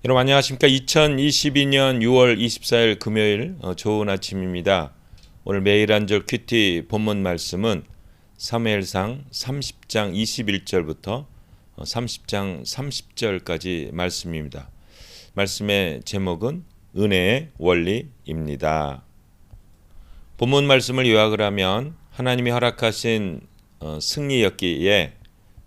여러분 안녕하십니까? 2022년 6월 24일 금요일 좋은 아침입니다. 오늘 매일 한절 큐티 본문 말씀은 사무엘상 30장 21절부터 30장 30절까지 말씀입니다. 말씀의 제목은 은혜의 원리입니다. 본문 말씀을 요약을 하면 하나님이 허락하신 승리였기에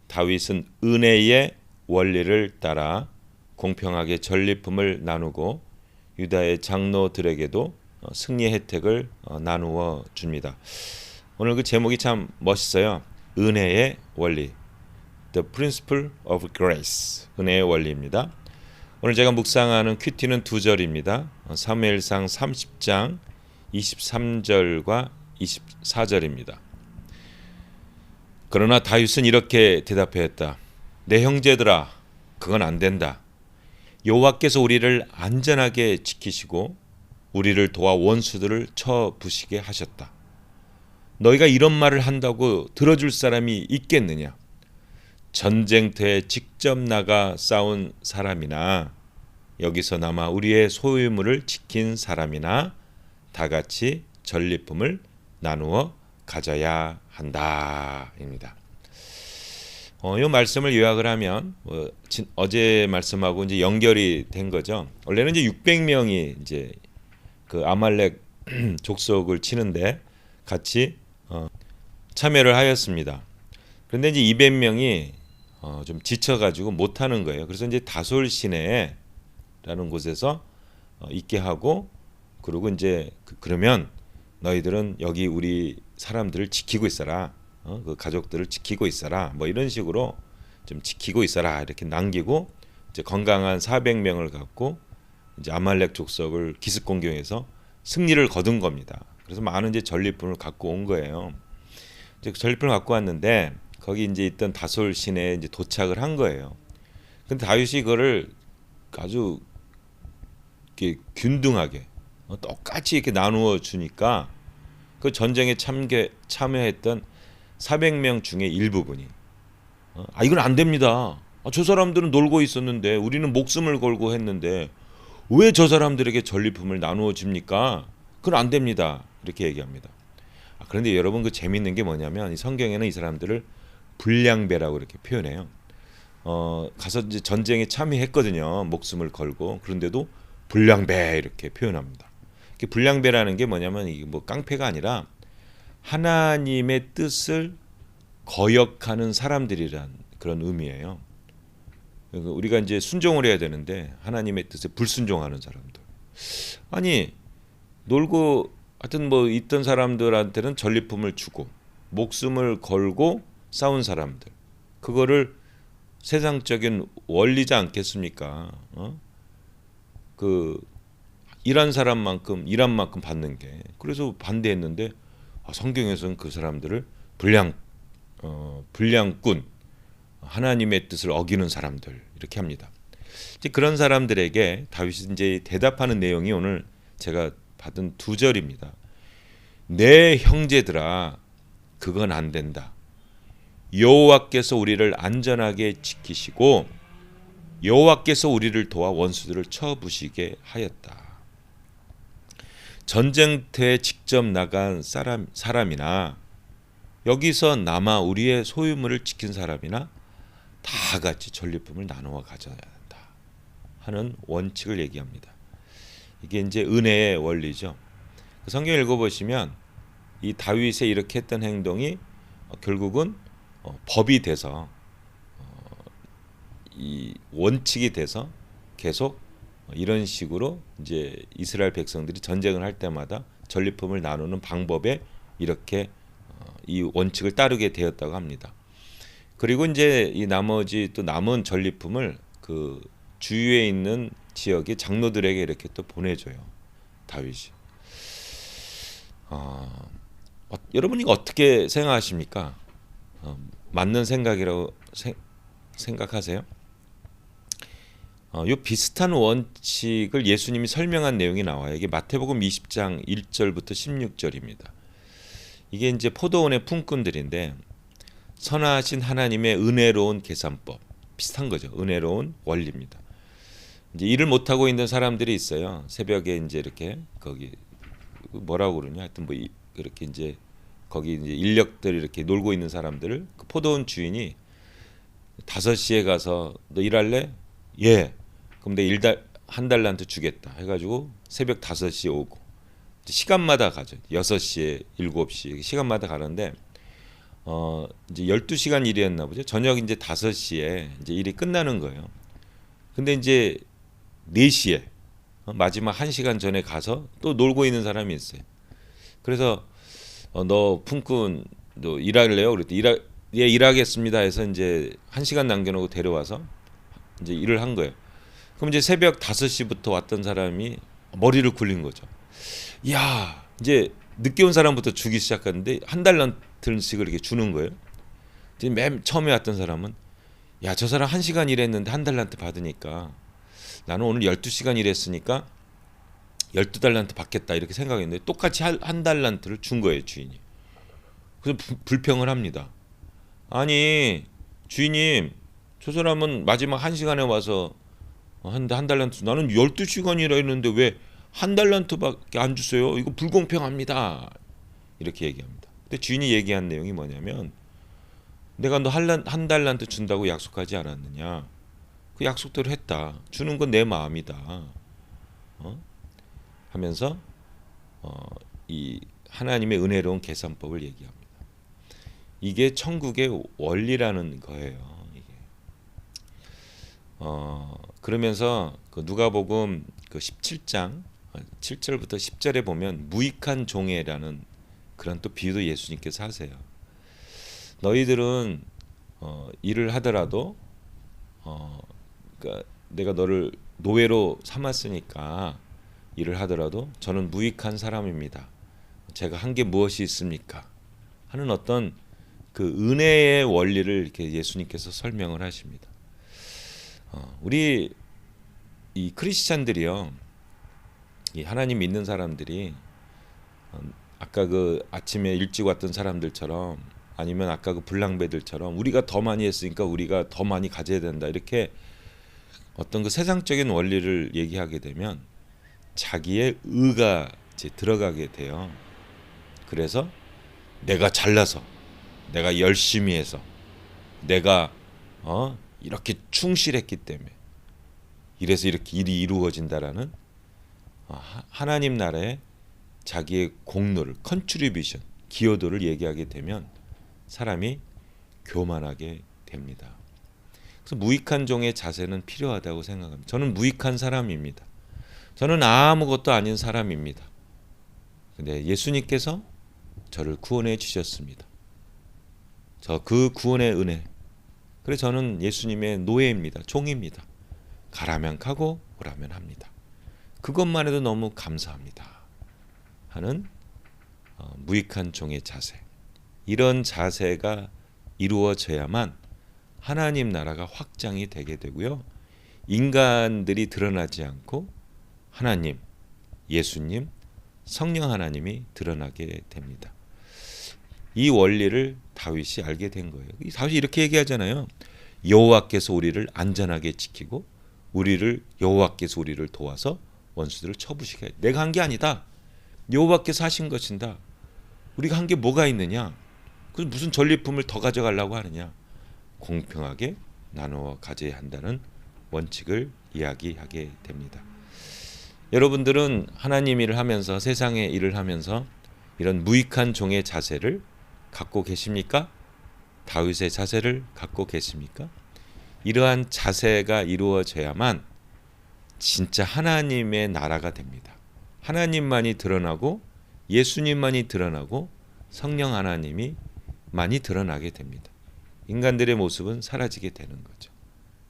다윗은 은혜의 원리를 따라 공평하게 전리품을 나누고 유다의 장로들에게도 승리 혜택을 나누어 줍니다. 오늘 그 제목이 참 멋있어요. 은혜의 원리, The Principle of Grace, 은혜의 원리입니다. 오늘 제가 묵상하는 큐티는 두 절입니다. 사무엘상 30장 23절과 24절입니다. 그러나 다윗은 이렇게 대답하였다. 내 형제들아, 그건 안 된다. 여호와께서 우리를 안전하게 지키시고 우리를 도와 원수들을 쳐부시게 하셨다. 너희가 이런 말을 한다고 들어줄 사람이 있겠느냐? 전쟁터에 직접 나가 싸운 사람이나 여기서 남아 우리의 소유물을 지킨 사람이나 다 같이 전리품을 나누어 가져야 한다. 입니다. 이 말씀을 요약을 하면 어제 말씀하고 이제 연결이 된 거죠. 원래는 이제 600명이 이제 그 아말렉 족속을 치는데 같이 참여를 하였습니다. 그런데 이제 200명이 좀 지쳐가지고 못 하는 거예요. 그래서 이제 다솔 시내라는 곳에서 있게 하고, 그리고 이제 그러면 너희들은 여기 우리 사람들을 지키고 있어라. 그 가족들을 지키고 있어라. 뭐 이런 식으로 좀 지키고 있어라. 이렇게 남기고 이제 건강한 400명을 갖고 이제 아말렉 족속을 기습 공격해서 승리를 거둔 겁니다. 그래서 많은 이제 전리품을 갖고 온 거예요. 이제 전리품을 갖고 왔는데 거기 이제 있던 다솔 시내에 이제 도착을 한 거예요. 근데 다윗이 그거를 아주 이렇게 균등하게 똑같이 이렇게 나누어 주니까 그 전쟁에 참여했던 400명 중에 일부분이 이건 안 됩니다. 저 사람들은 놀고 있었는데 우리는 목숨을 걸고 했는데 왜 저 사람들에게 전리품을 나누어 줍니까? 그건 안 됩니다. 이렇게 얘기합니다. 그런데 여러분 그 재밌는 게 뭐냐면 이 성경에는 이 사람들을 불량배라고 이렇게 표현해요. 가서 이제 전쟁에 참여했거든요. 목숨을 걸고. 그런데도 불량배 이렇게 표현합니다. 불량배라는 게 뭐냐면 이게 뭐 깡패가 아니라 하나님의 뜻을 거역하는 사람들이란 그런 의미예요. 우리가 이제 순종을 해야 되는데 하나님의 뜻에 불순종하는 사람들. 아니 놀고 하여튼 뭐 있던 사람들한테는 전리품을 주고 목숨을 걸고 싸운 사람들. 그거를 세상적인 원리지 않겠습니까? 그 일한 사람만큼 일한 만큼 받는 게. 그래서 반대했는데 성경에서는 그 사람들을 불량꾼, 하나님의 뜻을 어기는 사람들 이렇게 합니다. 이제 그런 사람들에게 다윗이 이제 대답하는 내용이 오늘 제가 받은 두 절입니다. 내 형제들아, 그건 안 된다. 여호와께서 우리를 안전하게 지키시고 여호와께서 우리를 도와 원수들을 쳐부시게 하였다. 전쟁터에 직접 나간 사람이나 여기서 남아 우리의 소유물을 지킨 사람이나 다 같이 전리품을 나누어 가져야 한다 하는 원칙을 얘기합니다. 이게 이제 은혜의 원리죠. 성경 읽어보시면 이 다윗의 이렇게 했던 행동이 결국은 법이 돼서 이 원칙이 돼서 계속 이런 식으로 이제 이스라엘 백성들이 전쟁을 할 때마다 전리품을 나누는 방법에 이렇게 이 원칙을 따르게 되었다고 합니다. 그리고 이제 이 나머지 또 남은 전리품을 그 주위에 있는 지역의 장로들에게 이렇게 또 보내줘요. 다윗이. 여러분 이거 어떻게 생각하십니까? 맞는 생각이라고 생각하세요? 요 비슷한 원칙을 예수님이 설명한 내용이 나와요. 이게 마태복음 20장 1절부터 16절입니다. 이게 이제 포도원의 품꾼들인데 선하신 하나님의 은혜로운 계산법 비슷한 거죠. 은혜로운 원리입니다. 이제 일을 못 하고 있는 사람들이 있어요. 새벽에 이제 이렇게 거기 뭐라고 그러냐, 하여튼 뭐 그렇게 이제 거기 이제 인력들 이렇게 놀고 있는 사람들을 그 포도원 주인이 5시에 가서 너 일할래? 예. 그럼 내 한 달란트 주겠다 해가지고 새벽 5시에 오고 시간마다 가죠. 6시에 7시 시간마다 가는데 이제 12시간 일이었나 보죠. 저녁 이제 5시에 이제 일이 끝나는 거예요. 근데 이제 4시에 마지막 1시간 전에 가서 또 놀고 있는 사람이 있어요. 그래서 너 품꾼 너 일할래요? 그랬더니 예, 일하겠습니다 해서 이제 1시간 남겨놓고 데려와서 이제 일을 한 거예요. 그럼 이제 새벽 5시부터 왔던 사람이 머리를 굴린 거죠. 야, 이제 늦게 온 사람부터 주기 시작하는데 한 달란트씩을 이렇게 주는 거예요. 이제 맨 처음에 왔던 사람은 야, 저 사람 1시간 일했는데 한 달란트 받으니까 나는 오늘 12시간 일했으니까 12달란트 받겠다 이렇게 생각했는데 똑같이 한 달란트를 준 거예요, 주인이. 그래서 불평을 합니다. 아니, 주인님, 저 사람은 마지막 1시간에 와서 한 달란트, 나는 12시간이라 했는데 왜 한 달란트밖에 안 주세요? 이거 불공평합니다. 이렇게 얘기합니다. 근데 주인이 얘기한 내용이 뭐냐면 내가 너 한 달란트 준다고 약속하지 않았느냐? 그 약속대로 했다. 주는 건 내 마음이다. 하면서 이 하나님의 은혜로운 계산법을 얘기합니다. 이게 천국의 원리라는 거예요. 이게. 그러면서 그 누가복음 그 17장 7절부터 10절에 보면 무익한 종애라는 그런 또 비유도 예수님께서 하세요. 너희들은 일을 하더라도 그러니까 내가 너를 노예로 삼았으니까 일을 하더라도 저는 무익한 사람입니다. 제가 한 게 무엇이 있습니까? 하는 어떤 그 은혜의 원리를 이렇게 예수님께서 설명을 하십니다. 우리 이 크리스찬들이요, 이 하나님 믿는 사람들이 아까 그 아침에 일찍 왔던 사람들처럼 아니면 아까 그 불량배들처럼 우리가 더 많이 했으니까 우리가 더 많이 가져야 된다 이렇게 어떤 그 세상적인 원리를 얘기하게 되면 자기의 의가 이제 들어가게 돼요. 그래서 내가 잘나서, 내가 열심히 해서, 내가 이렇게 충실했기 때문에 이래서 이렇게 일이 이루어진다라는 하나님 나라의 자기의 공로를 컨트리뷰션, 기여도를 얘기하게 되면 사람이 교만하게 됩니다. 그래서 무익한 종의 자세는 필요하다고 생각합니다. 저는 무익한 사람입니다. 저는 아무것도 아닌 사람입니다. 근데 예수님께서 저를 구원해 주셨습니다. 저 그 구원의 은혜. 그래서 저는 예수님의 노예입니다. 종입니다. 가라면 가고 오라면 합니다. 그것만 해도 너무 감사합니다. 하는 무익한 종의 자세. 이런 자세가 이루어져야만 하나님 나라가 확장이 되게 되고요. 인간들이 드러나지 않고 하나님, 예수님, 성령 하나님이 드러나게 됩니다. 이 원리를 다윗이 알게 된 거예요. 다윗이 이렇게 얘기하잖아요. 여호와께서 우리를 안전하게 지키고 여호와께서 우리를 도와서 원수들을 쳐부시게 해. 내가 한 게 아니다. 여호와께서 하신 것인다. 우리가 한 게 뭐가 있느냐? 그 무슨 전리품을 더 가져가려고 하느냐? 공평하게 나누어 가져야 한다는 원칙을 이야기하게 됩니다. 여러분들은 하나님 일을 하면서 세상의 일을 하면서 이런 무익한 종의 자세를 갖고 계십니까? 다윗의 자세를 갖고 계십니까? 이러한 자세가 이루어져야만 진짜 하나님의 나라가 됩니다. 하나님만이 드러나고 예수님만이 드러나고 성령 하나님이 많이 드러나게 됩니다. 인간들의 모습은 사라지게 되는 거죠.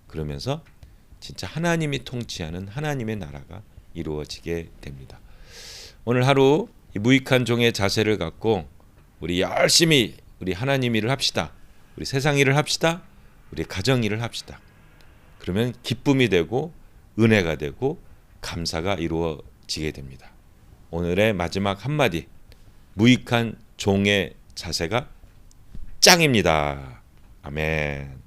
그러면서 진짜 하나님이 통치하는 하나님의 나라가 이루어지게 됩니다. 오늘 하루 이 무익한 종의 자세를 갖고 우리 열심히 우리 하나님 일을 합시다. 우리 세상 일을 합시다. 우리 가정 일을 합시다. 그러면 기쁨이 되고 은혜가 되고 감사가 이루어지게 됩니다. 오늘의 마지막 한마디, 무익한 종의 자세가 짱입니다. 아멘.